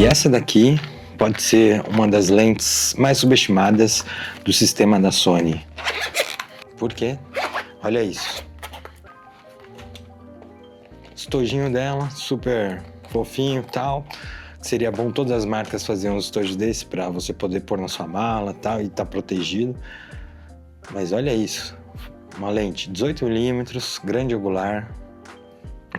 essa daqui pode ser uma das lentes mais subestimadas do sistema da Sony. Por quê? Olha isso. Estojinho dela, super fofinho e tal. Seria bom todas as marcas fazerem um estojo desse para você poder pôr na sua mala tal, e tá protegido. Mas olha isso. Uma lente 18mm, grande angular,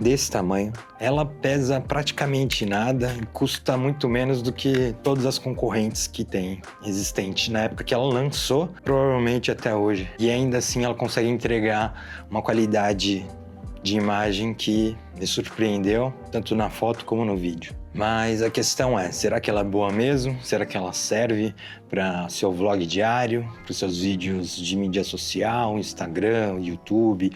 desse tamanho. Ela pesa praticamente nada e custa muito menos do que todas as concorrentes que tem existente na época que ela lançou, provavelmente até hoje. E ainda assim ela consegue entregar uma qualidade de imagem que me surpreendeu, tanto na foto como no vídeo. Mas a questão é, será que ela é boa mesmo? Será que ela serve para seu vlog diário, para os seus vídeos de mídia social, Instagram, YouTube,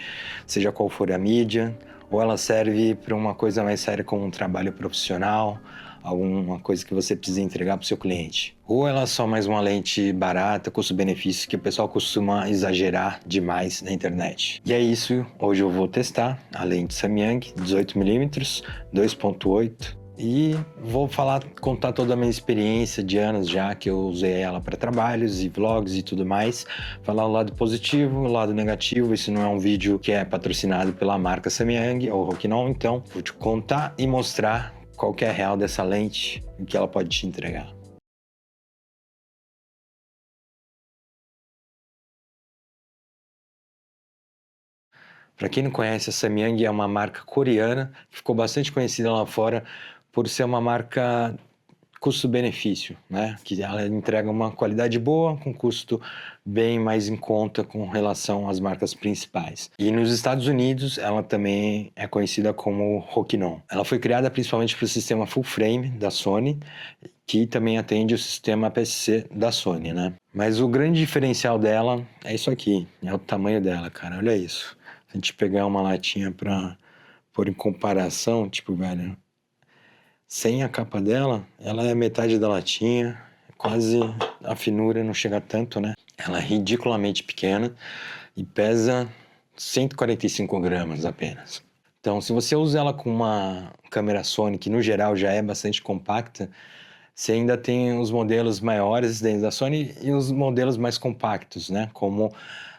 seja qual for a mídia? Ou ela serve para uma coisa mais séria como um trabalho profissional, alguma coisa que você precisa entregar para o seu cliente? Ou ela é só mais uma lente barata, custo-benefício, que o pessoal costuma exagerar demais na internet? E é isso, hoje eu vou testar a lente Samyang 18mm, 2.8. E vou contar toda a minha experiência de anos já que eu usei ela para trabalhos e vlogs e tudo mais. Falar o lado positivo, o lado negativo. Esse não é um vídeo que é patrocinado pela marca Samyang ou Rokinon, então vou te contar e mostrar qual que é a real dessa lente e o que ela pode te entregar. Para quem não conhece, a Samyang é uma marca coreana que ficou bastante conhecida lá fora por ser uma marca custo-benefício, né? Que ela entrega uma qualidade boa com custo bem mais em conta com relação às marcas principais. E nos Estados Unidos ela também é conhecida como Rokinon. Ela foi criada principalmente para o sistema full frame da Sony, que também atende o sistema APS-C da Sony, né? Mas o grande diferencial dela é isso aqui, é o tamanho dela, cara, olha isso. Se a gente pegar uma latinha para pôr em comparação, tipo, velho, sem a capa dela, ela é metade da latinha, quase a finura não chega tanto, né? Ela é ridiculamente pequena e pesa 145 gramas apenas. Então, se você usa ela com uma câmera Sony, que no geral já é bastante compacta, você ainda tem os modelos maiores dentro da Sony e os modelos mais compactos, né? Como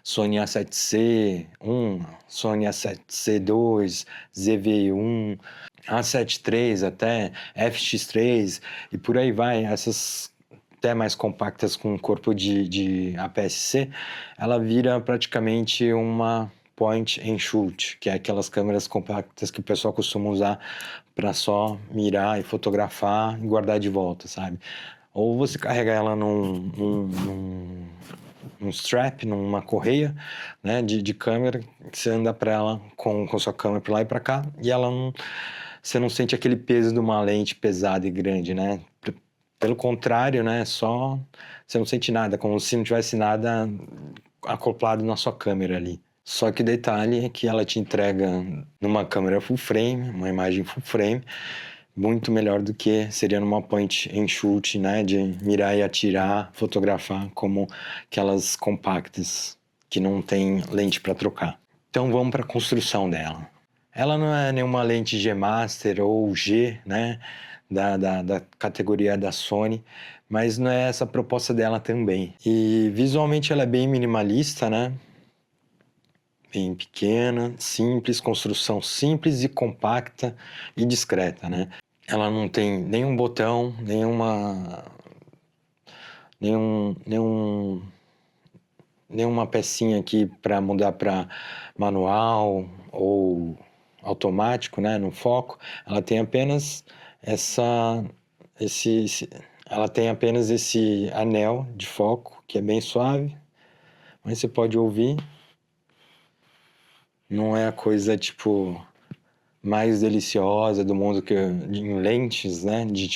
Sony A7C1, Sony A7C2, ZV-1, A7 III até, FX3 e por aí vai. Essas até mais compactas com corpo de APS-C, ela vira praticamente uma point and shoot, que é aquelas câmeras compactas que o pessoal costuma usar para só mirar e fotografar e guardar de volta, sabe? Ou você carrega ela num strap, numa correia, né, de câmera, você anda para ela com sua câmera para lá e para cá, e ela não, você não sente aquele peso de uma lente pesada e grande, né? Pelo contrário, né, só você não sente nada, como se não tivesse nada acoplado na sua câmera ali. Só que o detalhe é que ela te entrega numa câmera full frame, uma imagem full frame, muito melhor do que seria numa point and shoot, né, de mirar e atirar, fotografar, como aquelas compactas que não tem lente para trocar. Então vamos para a construção dela. Ela não é nenhuma lente G Master ou G, né, da categoria da Sony, mas não é essa a proposta dela também. E visualmente ela é bem minimalista, né, bem pequena, simples, construção simples e compacta e discreta, né. Ela não tem nenhum botão, nenhuma pecinha aqui para mudar para manual ou automático, né, no foco. Ela tem apenas ela tem apenas esse anel de foco que é bem suave, mas você pode ouvir. Não é a coisa tipo mais deliciosa do mundo que em lentes, né, de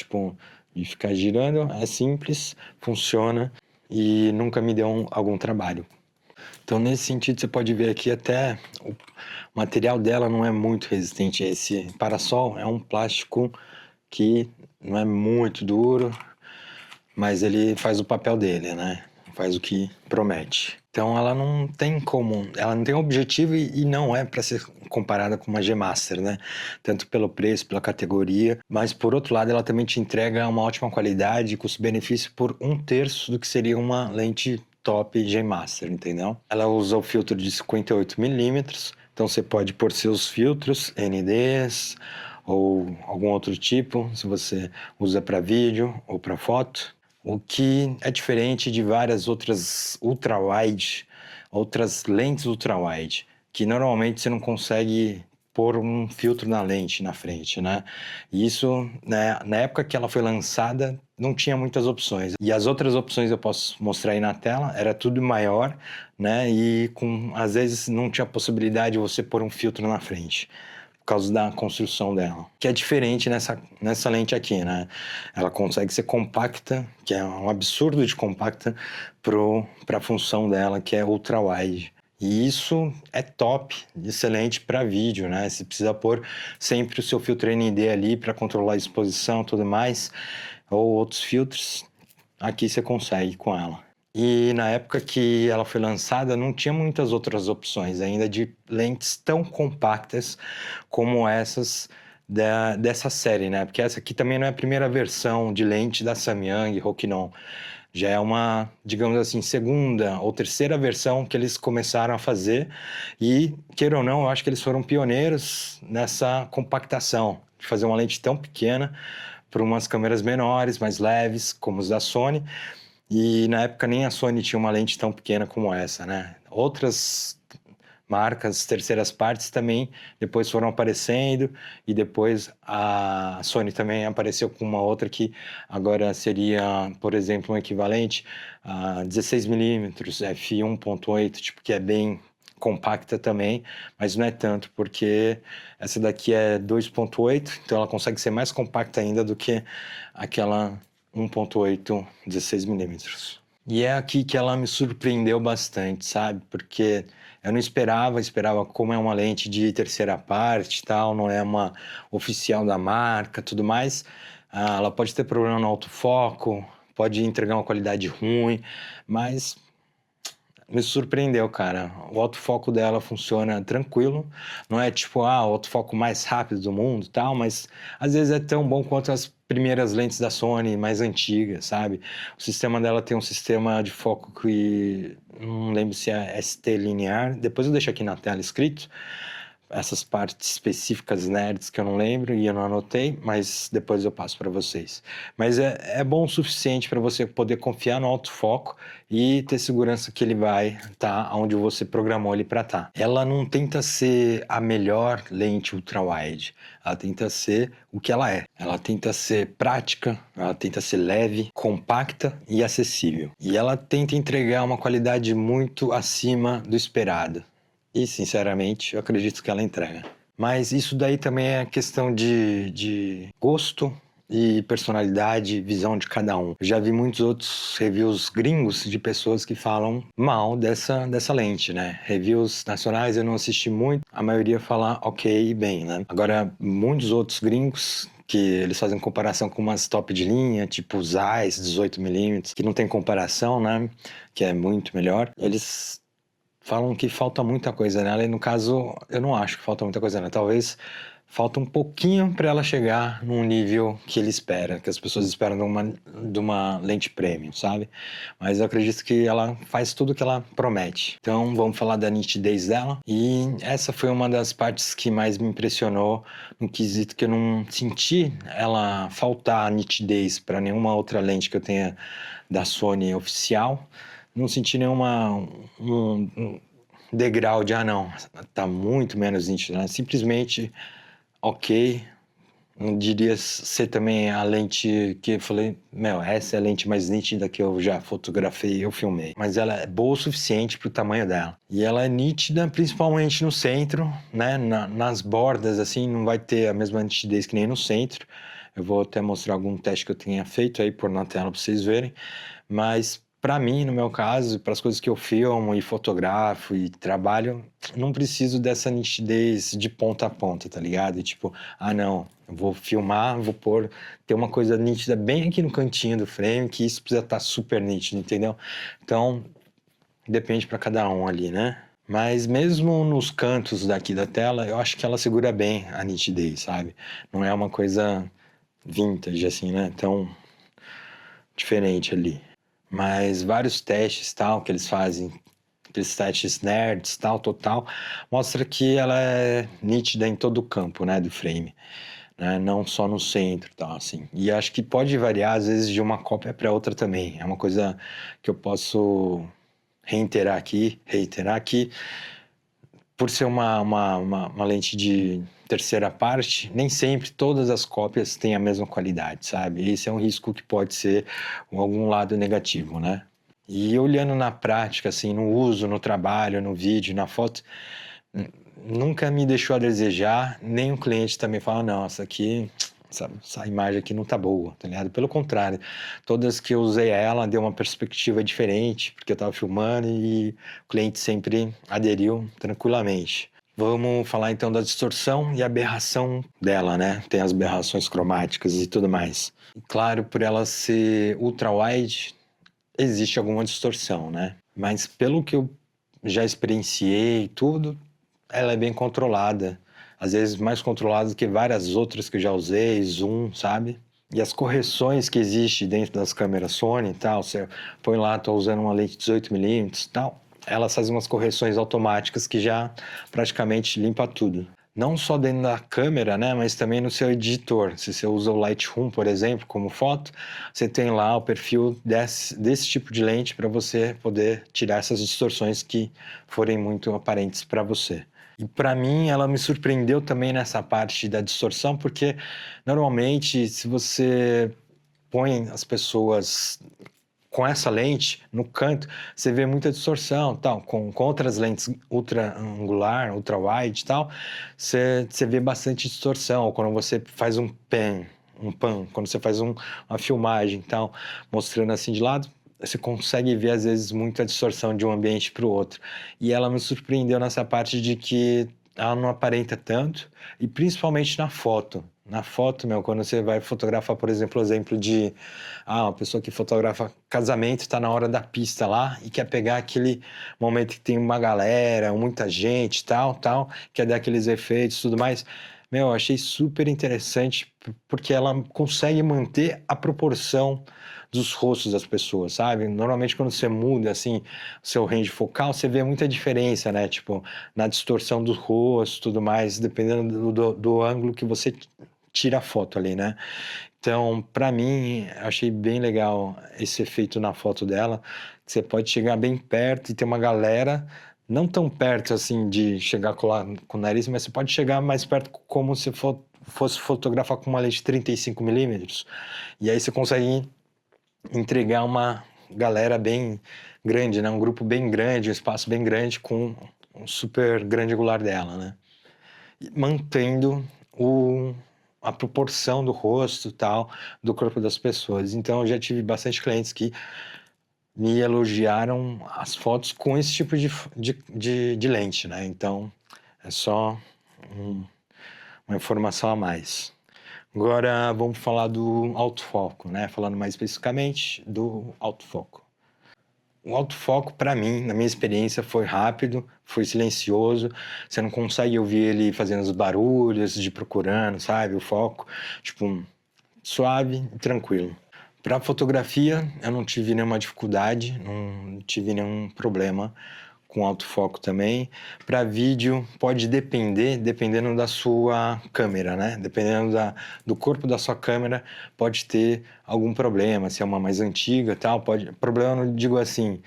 ficar girando. É simples, funciona e nunca me deu algum trabalho. Então, nesse sentido, você pode ver aqui até o material dela não é muito resistente. Esse parasol é um plástico que não é muito duro, mas ele faz o papel dele, né? faz o que promete. Então ela não tem objetivo e não é para ser comparada com uma G Master, né? Tanto pelo preço, pela categoria, mas por outro lado ela também te entrega uma ótima qualidade e custo-benefício por 1/3 do que seria uma lente top G Master, entendeu? Ela usa o filtro de 58mm, então você pode pôr seus filtros, NDs ou algum outro tipo, se você usa para vídeo ou para foto. O que é diferente de várias outras outras lentes ultra-wide, que normalmente você não consegue pôr um filtro na lente na frente, né? E isso, né, na época que ela foi lançada, não tinha muitas opções. E as outras opções eu posso mostrar aí na tela, era tudo maior, né? E às vezes não tinha possibilidade de você pôr um filtro na frente, por causa da construção dela, que é diferente nessa lente aqui, né? Ela consegue ser compacta, que é um absurdo de compacta para a função dela, que é ultra-wide. E isso é top, excelente para vídeo, né? Você precisa pôr sempre o seu filtro ND ali para controlar a exposição e tudo mais, ou outros filtros, aqui você consegue com ela. E na época que ela foi lançada, não tinha muitas outras opções ainda de lentes tão compactas como essas dessa série, né? Porque essa aqui também não é a primeira versão de lente da Samyang Rokinon. Já é uma, digamos assim, segunda ou terceira versão que eles começaram a fazer. E, queira ou não, eu acho que eles foram pioneiros nessa compactação, de fazer uma lente tão pequena para umas câmeras menores, mais leves, como os da Sony. E na época nem a Sony tinha uma lente tão pequena como essa, né? Outras marcas, terceiras partes também depois foram aparecendo e depois a Sony também apareceu com uma outra que agora seria, por exemplo, um equivalente a 16mm f1.8, tipo, que é bem compacta também, mas não é tanto, porque essa daqui é 2.8, então ela consegue ser mais compacta ainda do que aquela 1.8 16mm. E é aqui que ela me surpreendeu bastante, sabe? Porque eu não esperava como é uma lente de terceira parte e tal, não é uma oficial da marca, tudo mais. Ela pode ter problema no autofoco, pode entregar uma qualidade ruim, mas me surpreendeu, cara. O autofoco dela funciona tranquilo, não é tipo, o autofoco mais rápido do mundo e tal, mas às vezes é tão bom quanto as primeiras lentes da Sony mais antigas, sabe? O sistema dela tem um sistema de foco que não lembro se é ST linear, depois eu deixo aqui na tela escrito, essas partes específicas nerds que eu não lembro e eu não anotei, mas depois eu passo para vocês. Mas é bom o suficiente para você poder confiar no autofoco e ter segurança que ele vai estar onde você programou ele para estar. Ela não tenta ser a melhor lente ultra-wide, ela tenta ser o que ela é. Ela tenta ser prática, ela tenta ser leve, compacta e acessível. E ela tenta entregar uma qualidade muito acima do esperado. E, sinceramente, eu acredito que ela entrega. Mas isso daí também é questão de gosto e personalidade, visão de cada um. Eu já vi muitos outros reviews gringos de pessoas que falam mal dessa lente, né? Reviews nacionais eu não assisti muito, a maioria fala ok e bem, né? Agora, muitos outros gringos que eles fazem comparação com umas top de linha, tipo Zeiss 18mm, que não tem comparação, né? Que é muito melhor. Eles falam que falta muita coisa nela e no caso eu não acho que falta muita coisa nela. Talvez falta um pouquinho para ela chegar num nível que ele espera, que as pessoas esperam de uma lente premium, sabe? Mas eu acredito que ela faz tudo que ela promete. Então vamos falar da nitidez dela. E essa foi uma das partes que mais me impressionou no quesito que eu não senti ela faltar nitidez para nenhuma outra lente que eu tenha da Sony oficial. Não senti um degrau de, não, tá muito menos nítido, né? Simplesmente ok. Não diria ser também a lente que eu falei, essa é a lente mais nítida que eu já fotografei e eu filmei. Mas ela é boa o suficiente pro tamanho dela. E ela é nítida principalmente no centro, né? Nas bordas, assim, não vai ter a mesma nitidez que nem no centro. Eu vou até mostrar algum teste que eu tenha feito aí, pôr na tela para vocês verem. Mas para mim, no meu caso, para as coisas que eu filmo e fotografo e trabalho, não preciso dessa nitidez de ponta a ponta, tá ligado? E tipo, ah não, eu vou filmar, vou ter uma coisa nítida bem aqui no cantinho do frame, que isso precisa estar super nítido, entendeu? Então, depende para cada um ali, né? Mas mesmo nos cantos daqui da tela, eu acho que ela segura bem a nitidez, sabe? Não é uma coisa vintage, assim, né? Tão diferente ali. Mas vários testes, tal, que eles fazem, aqueles testes nerds, tal, total, mostra que ela é nítida em todo o campo, né, do frame, né? Não só no centro, tal, assim. E acho que pode variar, às vezes, de uma cópia para outra também. É uma coisa que eu posso reiterar aqui, por ser uma lente de terceira parte, nem sempre todas as cópias têm a mesma qualidade, sabe? Esse é um risco que pode ser algum lado negativo, né? E olhando na prática, assim, no uso, no trabalho, no vídeo, na foto, nunca me deixou a desejar, nem o cliente também fala, não, essa imagem aqui não tá boa, tá ligado? Pelo contrário, todas que eu usei ela deu uma perspectiva diferente, porque eu tava filmando e o cliente sempre aderiu tranquilamente. Vamos falar então da distorção e aberração dela, né? Tem as aberrações cromáticas e tudo mais. E claro, por ela ser ultra-wide, existe alguma distorção, né? Mas pelo que eu já experienciei e tudo, ela é bem controlada. Às vezes mais controlada do que várias outras que eu já usei, zoom, sabe? E as correções que existem dentro das câmeras Sony e tal, você põe lá, tô usando uma lente 18mm e tal, elas fazem umas correções automáticas que já praticamente limpa tudo. Não só dentro da câmera, né, mas também no seu editor. Se você usa o Lightroom, por exemplo, como foto, você tem lá o perfil desse tipo de lente para você poder tirar essas distorções que forem muito aparentes para você. E para mim, ela me surpreendeu também nessa parte da distorção, porque normalmente, se você põe as pessoas com essa lente no canto, você vê muita distorção, tal. Com outras lentes ultra angular, ultra wide, tal, você vê bastante distorção. Ou quando você faz um pan, quando você faz uma filmagem, tal, mostrando assim de lado, você consegue ver às vezes muita distorção de um ambiente para o outro. E ela me surpreendeu nessa parte de que ela não aparenta tanto, e principalmente na foto. Na foto, meu, quando você vai fotografar, por exemplo, o exemplo de uma pessoa que fotografa casamento, está na hora da pista lá e quer pegar aquele momento que tem uma galera, muita gente, tal, quer dar aqueles efeitos e tudo mais. Meu, eu achei super interessante porque ela consegue manter a proporção dos rostos das pessoas, sabe? Normalmente quando você muda, assim, o seu range focal, você vê muita diferença, né? Tipo, na distorção do rosto e tudo mais, dependendo do ângulo que você tira a foto ali, né? Então, para mim, achei bem legal esse efeito na foto dela, que você pode chegar bem perto e ter uma galera, não tão perto assim de chegar com o nariz, mas você pode chegar mais perto como se fosse fotografar com uma lente 35mm. E aí você consegue entregar uma galera bem grande, né? Um grupo bem grande, um espaço bem grande com um super grande angular dela, né? E mantendo a proporção do rosto tal, do corpo das pessoas. Então, eu já tive bastante clientes que me elogiaram as fotos com esse tipo de lente, né? Então, é só uma informação a mais. Agora, vamos falar do autofoco, né? Falando mais especificamente do autofoco. O autofoco, para mim, na minha experiência, foi rápido, foi silencioso. Você não consegue ouvir ele fazendo os barulhos de procurando, sabe? O foco, tipo, suave e tranquilo. Para fotografia, eu não tive nenhuma dificuldade, não tive nenhum problema com autofoco também. Para vídeo, pode dependendo da sua câmera, né? Dependendo do corpo da sua câmera, pode ter algum problema, se é uma mais antiga e tal, problema, não digo assim,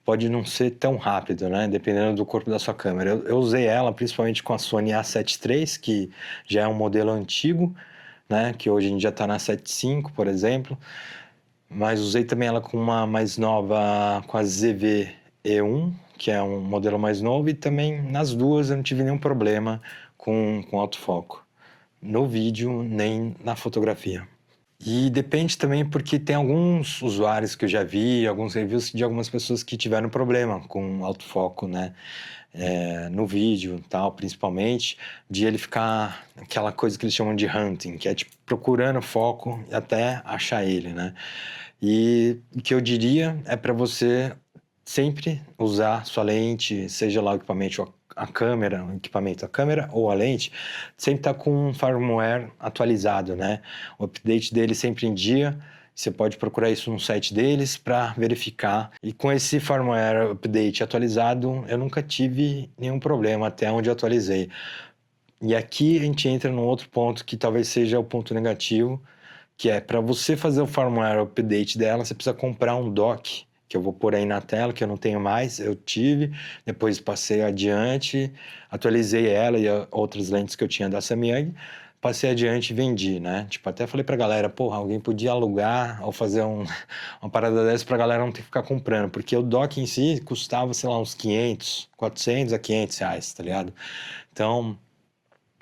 pode não ser tão rápido, né? Dependendo do corpo da sua câmera. Eu usei ela principalmente com a Sony A7 III, que já é um modelo antigo, né? Que hoje a gente já está na 7.5, por exemplo. Mas usei também ela com uma mais nova, com a ZV-E1, que é um modelo mais novo, e também nas duas eu não tive nenhum problema com autofoco, no vídeo nem na fotografia. E depende também porque tem alguns usuários que eu já vi, alguns reviews de algumas pessoas que tiveram problema com autofoco, né? No vídeo e tal, principalmente, de ele ficar aquela coisa que eles chamam de hunting, que é tipo procurando foco até achar ele, né? E o que eu diria é para você sempre usar sua lente, seja lá o equipamento, a câmera, o equipamento, a câmera ou a lente, sempre tá com um firmware atualizado, né? O update dele sempre em dia. Você pode procurar isso no site deles para verificar. E com esse firmware update atualizado, eu nunca tive nenhum problema até onde eu atualizei. E aqui a gente entra num outro ponto que talvez seja o ponto negativo, que é para você fazer o firmware update dela, você precisa comprar um dock, que eu vou pôr aí na tela, que eu não tenho mais, eu tive, depois passei adiante, atualizei ela e outras lentes que eu tinha da Samyang, passei adiante e vendi, né? Tipo, até falei pra galera, porra, alguém podia alugar ou fazer uma parada dessa pra galera não ter que ficar comprando, porque o dock em si custava, sei lá, uns 500, 400 a 500 reais, tá ligado? Então,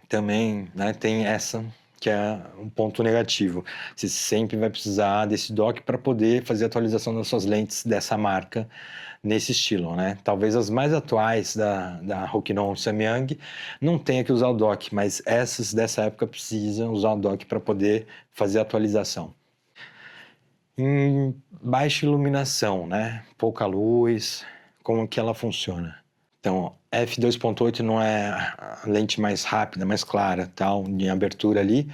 também, né, tem essa que é um ponto negativo. Você sempre vai precisar desse dock para poder fazer a atualização das suas lentes dessa marca nesse estilo, né? Talvez as mais atuais da Rokinon Samyang não tenha que usar o dock, mas essas dessa época precisam usar o dock para poder fazer a atualização. Em baixa iluminação, né? Pouca luz, como que ela funciona? Então, f2.8 não é a lente mais rápida, mais clara, tal, de abertura ali,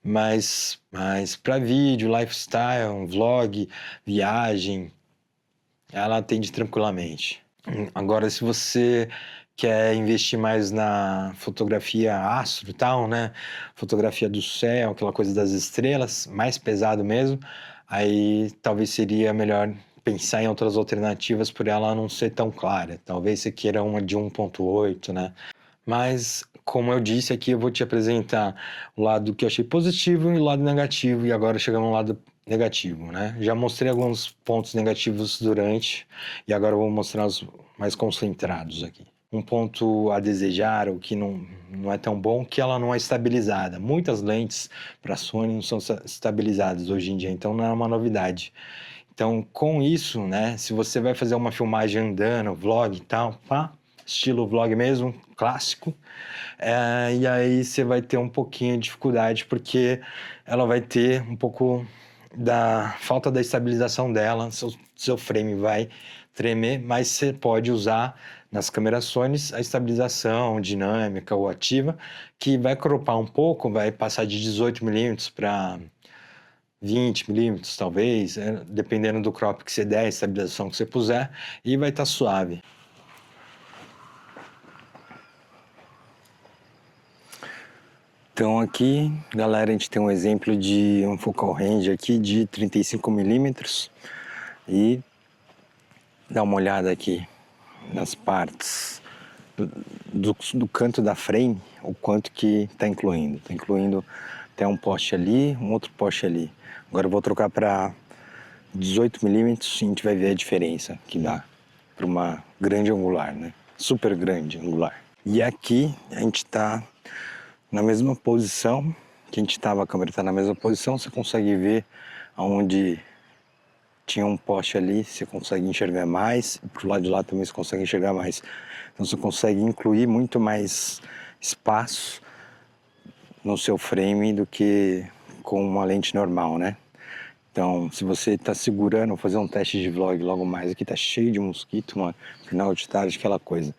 mas para vídeo, lifestyle, vlog, viagem, ela atende tranquilamente. Agora, se você quer investir mais na fotografia astro e tal, né? Fotografia do céu, aquela coisa das estrelas, mais pesado mesmo, aí talvez seria melhor pensar em outras alternativas por ela não ser tão clara. Talvez você queira uma de 1.8, né? Mas, como eu disse aqui, eu vou te apresentar o lado que eu achei positivo e o lado negativo, e agora chegamos no lado negativo, né? Já mostrei alguns pontos negativos durante, e agora eu vou mostrar os mais concentrados aqui. Um ponto a desejar, o que não é tão bom, que ela não é estabilizada. Muitas lentes para Sony não são estabilizadas hoje em dia, então não é uma novidade. Então, com isso, né, se você vai fazer uma filmagem andando, vlog e tal, pá, estilo vlog mesmo, clássico, e aí você vai ter um pouquinho de dificuldade, porque ela vai ter um pouco da falta da estabilização dela, seu frame vai tremer, mas você pode usar nas câmeras Sony a estabilização dinâmica ou ativa, que vai cropar um pouco, vai passar de 18mm para 20mm talvez, dependendo do crop que você der, a estabilização que você puser, e vai estar suave. Então aqui, galera, a gente tem um exemplo de um focal range aqui de 35mm e dá uma olhada aqui nas partes do canto da frame, o quanto que está incluindo. Está incluindo até um poste ali, um outro poste ali. Agora eu vou trocar para 18mm e a gente vai ver a diferença que dá para uma grande angular, né? Super grande angular. E aqui a gente está na mesma posição que a gente estava, a câmera está na mesma posição, você consegue ver aonde tinha um poste ali, você consegue enxergar mais, e pro lado de lá também você consegue enxergar mais. Então você consegue incluir muito mais espaço no seu frame do que com uma lente normal, né? Então, se você está segurando, vou fazer um teste de vlog logo mais, aqui tá cheio de mosquito, mano, final de tarde, aquela coisa.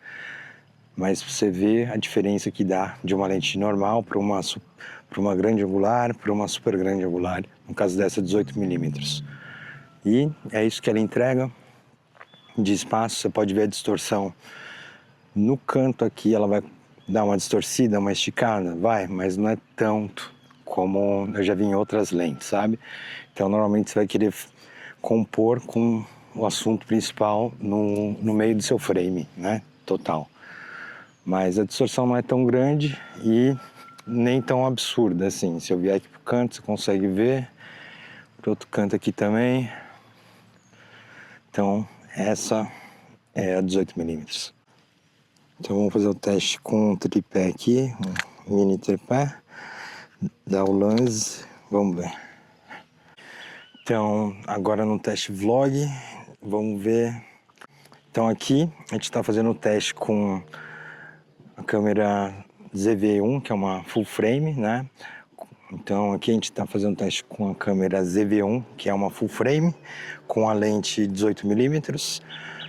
Mas você vê a diferença que dá de uma lente normal para uma grande angular, para uma super grande angular, no caso dessa 18mm. E é isso que ela entrega de espaço. Você pode ver a distorção no canto aqui, ela vai dar uma distorcida, uma esticada, vai, mas não é tanto como eu já vi em outras lentes, sabe? Então normalmente você vai querer compor com o assunto principal no meio do seu frame, né? Total. Mas a distorção não é tão grande e nem tão absurda assim. Se eu vier aqui pro canto, você consegue ver. Pro outro canto aqui também. Então, essa é a 18mm. Então, vamos fazer o teste com um tripé aqui, um mini tripé. Dá o lance, vamos ver. Então, agora no teste vlog, vamos ver. Então aqui a gente está fazendo o teste com a câmera ZV-1, que é uma full frame, né? Então aqui a gente está fazendo o teste com a câmera ZV-1, que é uma full frame, com a lente 18mm,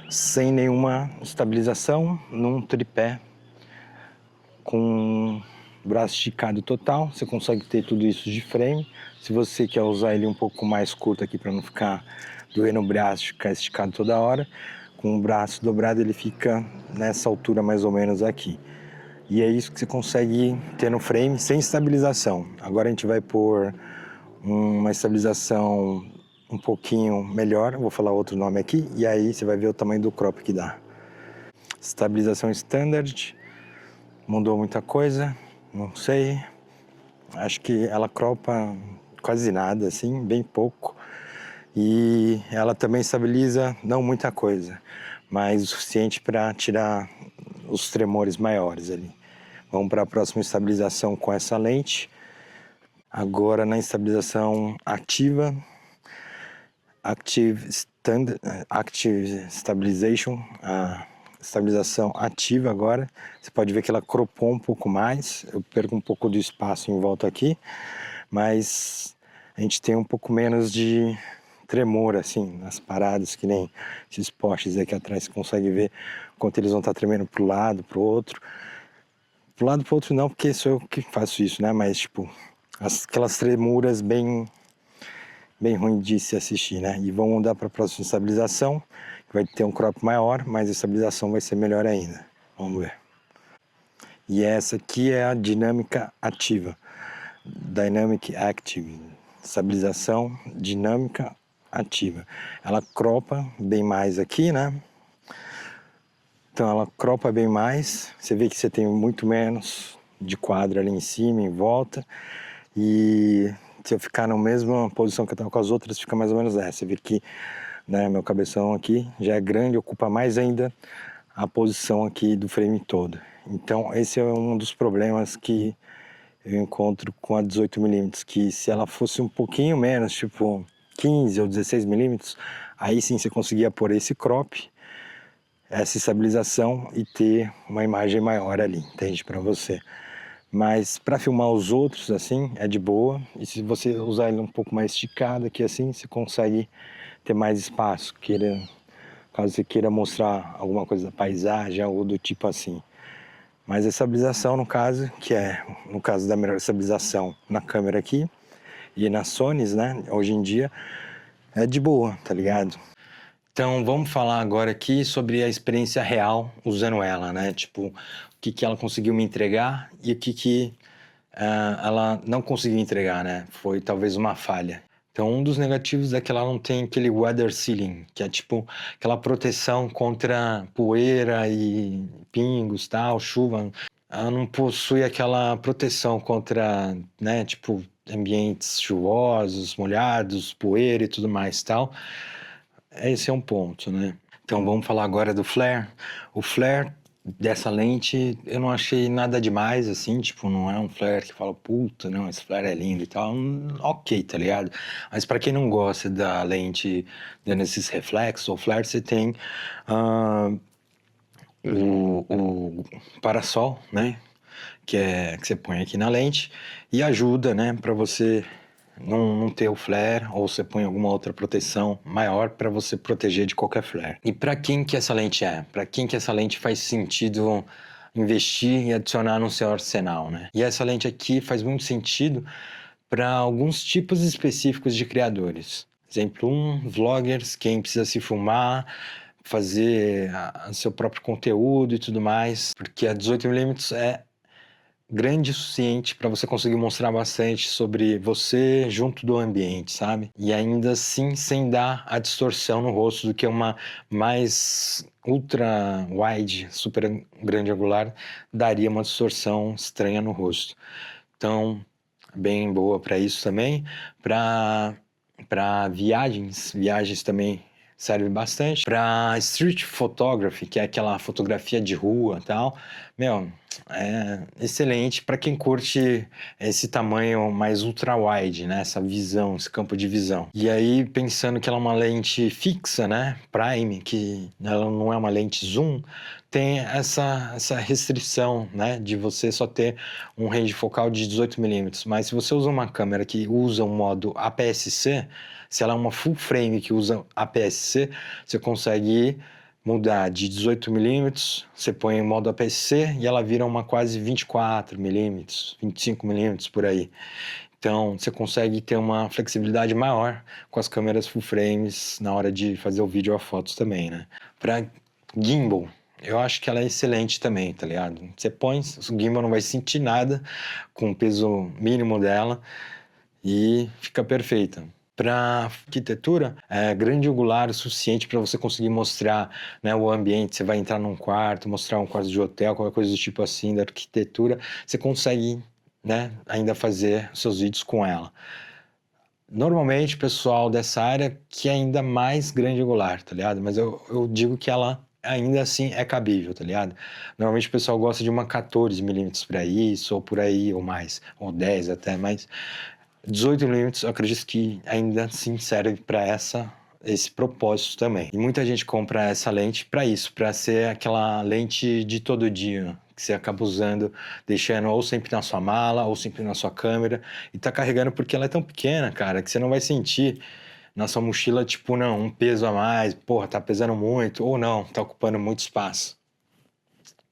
sem nenhuma estabilização, num tripé, com braço esticado total. Você consegue ter tudo isso de frame. Se você quer usar ele um pouco mais curto aqui para não ficar doendo o braço, ficar esticado toda hora, com o braço dobrado ele fica nessa altura mais ou menos aqui. E é isso que você consegue ter no frame sem estabilização. Agora a gente vai pôr uma estabilização um pouquinho melhor, eu vou falar outro nome aqui, e aí você vai ver o tamanho do crop que dá. Estabilização standard, mudou muita coisa, não sei. Acho que ela cropa quase nada, assim, bem pouco. E ela também estabiliza não muita coisa, mas o suficiente para tirar os tremores maiores ali. Vamos para a próxima estabilização com essa lente. Agora na estabilização ativa, Active Stabilization, a estabilização ativa agora. Você pode ver que ela cropou um pouco mais, eu perco um pouco do espaço em volta aqui, mas a gente tem um pouco menos de tremor assim nas paradas, que nem esses postes aqui atrás, você consegue ver quanto eles vão estar tremendo para o lado, para o outro. Pro lado pro outro não, porque sou eu que faço isso, né? Mas, tipo, aquelas tremuras bem ruim de se assistir, né? E vamos mudar para a próxima estabilização, que vai ter um crop maior, mas a estabilização vai ser melhor ainda. Vamos ver. E essa aqui é a dinâmica ativa. Dynamic Active. Estabilização dinâmica ativa. Ela cropa bem mais aqui, né? Então ela cropa bem mais, você vê que você tem muito menos de quadro ali em cima, em volta. E se eu ficar na mesma posição que eu estava com as outras, fica mais ou menos essa. Você vê que, né, meu cabeção aqui já é grande, ocupa mais ainda a posição aqui do frame todo. Então esse é um dos problemas que eu encontro com a 18mm, que se ela fosse um pouquinho menos, tipo 15 ou 16mm, aí sim você conseguia pôr esse crop, essa estabilização e ter uma imagem maior ali, entende, para você. Mas para filmar os outros assim é de boa, e se você usar ele um pouco mais esticado aqui assim, você consegue ter mais espaço, caso você queira mostrar alguma coisa da paisagem, algo do tipo assim. Mas a estabilização, no caso, que é no caso da melhor estabilização na câmera aqui e na Sony, né, hoje em dia é de boa, tá ligado? Então, vamos falar agora aqui sobre a experiência real usando ela, né? Tipo, o que ela conseguiu me entregar e o que ela não conseguiu entregar, né? Foi talvez uma falha. Então, um dos negativos é que ela não tem aquele weather sealing, que é tipo aquela proteção contra poeira e pingos, tal, chuva. Ela não possui aquela proteção contra, né, tipo, ambientes chuvosos, molhados, poeira e tudo mais, tal. Esse é um ponto, né? Então vamos falar agora do flare. O flare dessa lente eu não achei nada demais, assim, tipo, não é um flare que fala, puta, não, esse flare é lindo e tal. Ok, tá ligado? Mas para quem não gosta da lente dando esses reflexos, o flare você tem o parasol, né? Que você põe aqui na lente e ajuda, né, para você não ter o flare, ou você põe alguma outra proteção maior para você proteger de qualquer flare. E para quem que essa lente é? Para quem que essa lente faz sentido investir e adicionar no seu arsenal, né? E essa lente aqui faz muito sentido para alguns tipos específicos de criadores. Exemplo 1, vloggers, quem precisa se filmar, fazer seu próprio conteúdo e tudo mais, porque a 18mm é grande o suficiente para você conseguir mostrar bastante sobre você junto do ambiente, sabe? E ainda assim sem dar a distorção no rosto do que uma mais ultra wide, super grande angular, daria uma distorção estranha no rosto. Então, bem boa para isso também. Para viagens também serve bastante. Para street photography, que é aquela fotografia de rua e tal, meu, é excelente para quem curte esse tamanho mais ultra-wide, né? Essa visão, esse campo de visão. E aí, pensando que ela é uma lente fixa, né? Prime, que ela não é uma lente zoom, tem essa restrição, né? De você só ter um range focal de 18mm. Mas se você usa uma câmera que usa o modo APS-C, se ela é uma full frame que usa APS-C, você consegue mudar de 18mm, você põe em modo APS-C e ela vira uma quase 24mm, 25mm por aí. Então, você consegue ter uma flexibilidade maior com as câmeras full frames na hora de fazer o vídeo ou a fotos também, né? Para gimbal, eu acho que ela é excelente também, tá ligado? Você põe, o gimbal não vai sentir nada com o peso mínimo dela e fica perfeita. Para arquitetura, é grande angular o suficiente para você conseguir mostrar, né, o ambiente. Você vai entrar num quarto, mostrar um quarto de hotel, qualquer coisa do tipo assim, da arquitetura. Você consegue, né, ainda fazer seus vídeos com ela. Normalmente, o pessoal dessa área que é ainda mais grande angular, tá ligado? Mas eu digo que ela ainda assim é cabível, tá ligado? Normalmente o pessoal gosta de uma 14mm para isso, ou por aí, ou mais, ou 10 até, mas 18mm eu acredito que ainda assim serve para esse propósito também. E muita gente compra essa lente para isso, para ser aquela lente de todo dia, que você acaba usando, deixando ou sempre na sua mala, ou sempre na sua câmera, e tá carregando porque ela é tão pequena, cara, que você não vai sentir na sua mochila, tipo, não, um peso a mais, porra, tá pesando muito, ou não, tá ocupando muito espaço.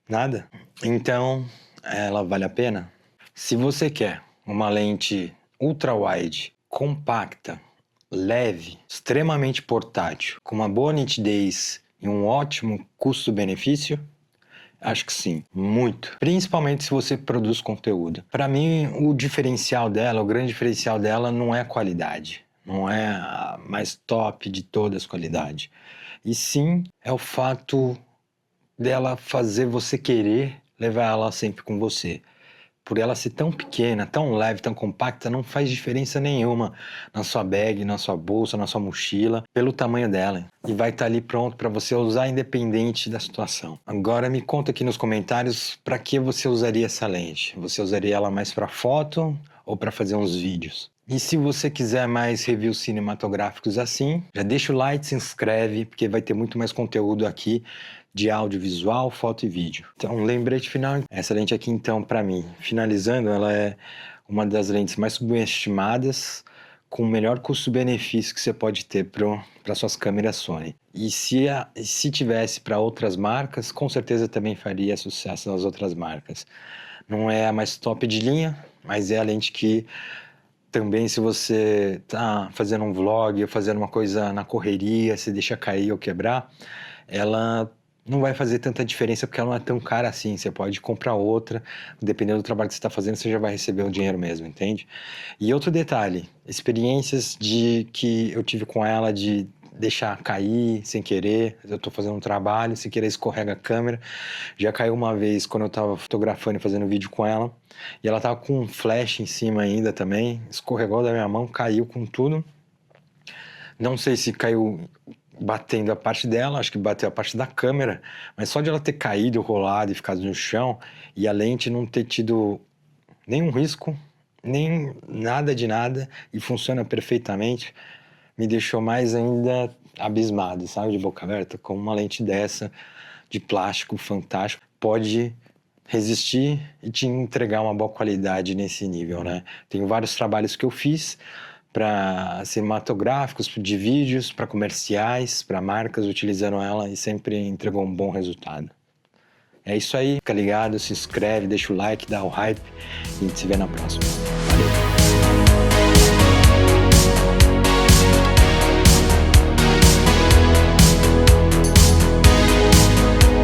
Nada. Então, ela vale a pena? Se você quer uma lente ultra-wide, compacta, leve, extremamente portátil, com uma boa nitidez e um ótimo custo-benefício, acho que sim, muito. Principalmente se você produz conteúdo. Para mim, o diferencial dela, o grande diferencial dela não é a qualidade, não é a mais top de todas as qualidades. E sim, é o fato dela fazer você querer levar ela sempre com você. Por ela ser tão pequena, tão leve, tão compacta, não faz diferença nenhuma na sua bag, na sua bolsa, na sua mochila, pelo tamanho dela. E vai estar ali pronto para você usar independente da situação. Agora me conta aqui nos comentários para que você usaria essa lente. Você usaria ela mais para foto ou para fazer uns vídeos? E se você quiser mais reviews cinematográficos assim, já deixa o like, se inscreve, porque vai ter muito mais conteúdo aqui de audiovisual, foto e vídeo. Então, lembrete final, essa lente aqui então, para mim, finalizando, ela é uma das lentes mais subestimadas, com o melhor custo-benefício que você pode ter para suas câmeras Sony. E se tivesse para outras marcas, com certeza também faria sucesso nas outras marcas. Não é a mais top de linha, mas é a lente que também, se você tá fazendo um vlog ou fazendo uma coisa na correria, se deixa cair ou quebrar, ela não vai fazer tanta diferença porque ela não é tão cara assim. Você pode comprar outra, dependendo do trabalho que você está fazendo, você já vai receber o dinheiro mesmo, entende? E outro detalhe, experiências que eu tive com ela de deixar cair sem querer. Eu estou fazendo um trabalho, sem querer escorrega a câmera. Já caiu uma vez quando eu estava fotografando e fazendo vídeo com ela. E ela tava com um flash em cima ainda também. Escorregou da minha mão, caiu com tudo. Não sei se caiu batendo a parte dela, acho que bateu a parte da câmera. Mas só de ela ter caído, rolado e ficado no chão, e a lente não ter tido nenhum risco, nem nada de nada, e funciona perfeitamente, me deixou mais ainda abismado, sabe? De boca aberta, com uma lente dessa, de plástico fantástico, pode resistir e te entregar uma boa qualidade nesse nível, né? Tenho vários trabalhos que eu fiz para cinematográficos, de vídeos, para comerciais, para marcas utilizando ela e sempre entregou um bom resultado. É isso aí, fica ligado, se inscreve, deixa o like, dá o hype e a gente se vê na próxima. Valeu!